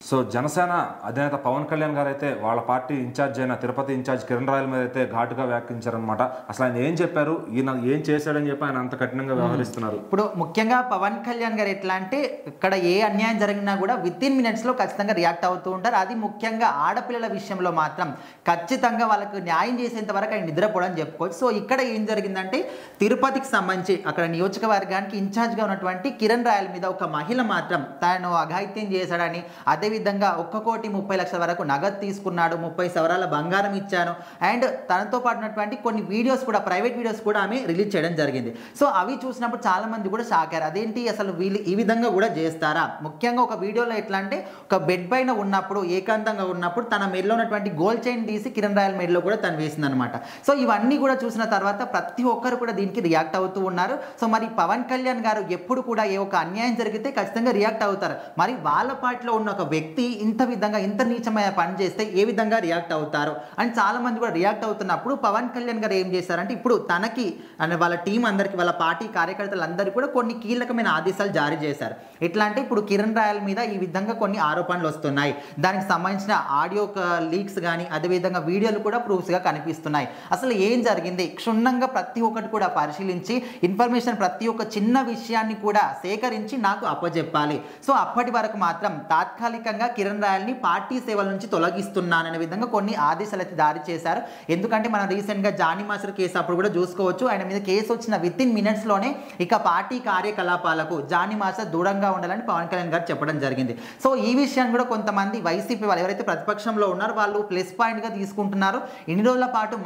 So Janasena అధినేత పవన్ కళ్యాణ్ గారు అయితే వాళ్ళ పార్టీ ఇన్ఛార్జ్ అయిన తిరుపతి ఇన్ఛార్జ్ కిరణ్ రాయల మీద అయితే ఘాటుగా వ్యాఖ్యించారనమాట. అసలు ఆయన ఏం చెప్పారు, ఈయన ఏం చేశాడని చెప్పి ఆయన అంత కఠినంగా వ్యవహరిస్తున్నారు. ఇప్పుడు ముఖ్యంగా పవన్ కళ్యాణ్ గారు ఎట్లా అంటే ఇక్కడ ఏ అన్యాయం జరిగినా కూడా వితిన్ మినిట్స్లో ఖచ్చితంగా రియాక్ట్ అవుతూ ఉంటారు. అది ముఖ్యంగా ఆడపిల్లల విషయంలో మాత్రం ఖచ్చితంగా వాళ్ళకు న్యాయం చేసేంత వరకు ఆయన నిద్రపోవడం చెప్పుకోవచ్చు. సో ఇక్కడ ఏం జరిగిందంటే తిరుపతికి సంబంధించి అక్కడ నియోజకవర్గానికి ఇన్ఛార్జ్గా ఉన్నటువంటి కిరణ్ రాయల మీద ఒక మహిళ మాత్రం తను అఘాయిత్యం చేశాడని, అదేవిధంగా 1,30,00,000 వరకు నగదు తీసుకున్నాడు, 30 సవరాల బంగారం ఇచ్చాను అండ్ తనతో పాటు ఉన్నటువంటి కొన్ని వీడియోస్ కూడా, ప్రైవేట్ వీడియోస్ కూడా ఆమె రిలీజ్ చేయడం జరిగింది. సో అవి చూసినప్పుడు చాలా మంది కూడా షాక్ అయ్యారు. అదేంటి అసలు వీళ్ళు ఈ విధంగా కూడా చేస్తారా? ముఖ్యంగా ఒక వీడియోలో ఎట్లా అంటే ఒక బెడ్ పైన ఉన్నప్పుడు, ఏకాంతంగా ఉన్నప్పుడు తన మెడలో ఉన్నటువంటి గోల్డ్ చైన్ తీసి కిరణ్ రాయల్ మెడలో కూడా తను వేసింది అనమాట. సో ఇవన్నీ కూడా చూసిన తర్వాత ప్రతి ఒక్కరు కూడా దీనికి రియాక్ట్ అవుతూ ఉన్నారు. సో మరి పవన్ కళ్యాణ్ గారు ఎప్పుడు కూడా ఏ ఒక అన్యాయం జరిగితే ఖచ్చితంగా రియాక్ట్ అవుతారు. మరి వాళ్ళ పార్టీలో ఉన్న ఒక వ్యక్తి ఇంత విధంగా ఇంత నీచమైన పని చేస్తే ఏ విధంగా రియాక్ట్ అవుతారు అని చాలా మంది కూడా రియాక్ట్ అవుతున్నప్పుడు పవన్ కళ్యాణ్ గారు ఏం చేశారంటే ఇప్పుడు తనకి అంటే వాళ్ళ టీం అందరికి, వాళ్ళ పార్టీ కార్యకర్తలందరికీ కూడా కొన్ని కీలకమైన ఆదేశాలు జారీ చేశారు. ఎట్లా అంటే ఇప్పుడు కిరణ్ రాయల్ మీద ఈ విధంగా కొన్ని ఆరోపణలు వస్తున్నాయి, దానికి సంబంధించిన ఆడియో లీక్స్ కానీ అదేవిధంగా వీడియోలు కూడా ప్రూఫ్స్గా కనిపిస్తున్నాయి. అసలు ఏం జరిగింది క్షుణ్ణంగా ప్రతి ఒక్కటి కూడా పరిశీలించి ఇన్ఫర్మేషన్ ప్రతి ఒక్క చిన్న విషయాన్ని కూడా సేకరించి నాకు అప్పచెప్పాలి. సో అప్పటి వరకు మాత్రం తాత్కాలికంగా కిరణ్ రాయల్ని పార్టీ సేవల నుంచి తొలగిస్తున్నాననే విధంగా కొన్ని ఆదేశాలు అయితే జారీ చేశారు. ఎందుకంటే మనం రీసెంట్గా జానీ మాస్టర్ కేసు అప్పుడు కూడా చూసుకోవచ్చు, ఆయన మీద కేసు వచ్చిన వితిన్ మినిట్స్లోనే ఇక పార్టీ కార్యకలాపాలకు జానీ మాస్టర్ దూరంగా ఉండాలని పవన్ కళ్యాణ్ గారు చెప్పడం జరిగింది. సో ఈ విషయాన్ని కూడా కొంతమంది వైసీపీ వాళ్ళు ఎవరైతే ప్రతిపక్షంలో ఉన్నారో వాళ్ళు ప్లస్ పాయింట్గా తీసుకుంటున్నారు. ఇన్ని రోజుల పాటు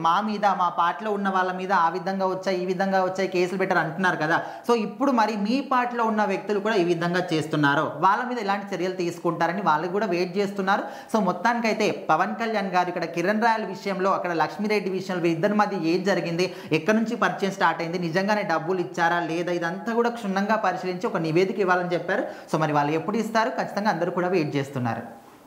మా మీద మా పార్టీలో ఉన్న వాళ్ళ మీద ఆ విధంగా వచ్చాయి, ఈ విధంగా వచ్చాయి, కేసులు పెట్టారు అంటున్నారు కదా. సో ఇప్పుడు మరి మీ పార్టీలో ఉన్న వ్యక్తులు కూడా ఈ విధంగా చేస్తున్నారు, వాళ్ళ మీద ఎలాంటి చర్యలు తీసుకుంటారని వాళ్ళు కూడా వెయిట్ చేస్తున్నారు. సో మొత్తానికైతే పవన్ కళ్యాణ్ గారు ఇక్కడ కిరణ్ రాయల్ విషయంలో, అక్కడ లక్ష్మీరెడ్డి విషయంలో ఇద్దరి మధ్య ఏం జరిగింది, ఎక్కడి నుంచి పరిచయం స్టార్ట్ అయింది, నిజంగానే డబ్బులు ఇచ్చారా లేదా, ఇదంతా కూడా క్షుణ్ణంగా పరిశీలించి ఒక నివేదిక ఇవ్వాలని చెప్పారు. సో మరి వాళ్ళు ఎప్పుడు ఇస్తారు ఖచ్చితంగా అందరూ కూడా వెయిట్ చేస్తున్నారు.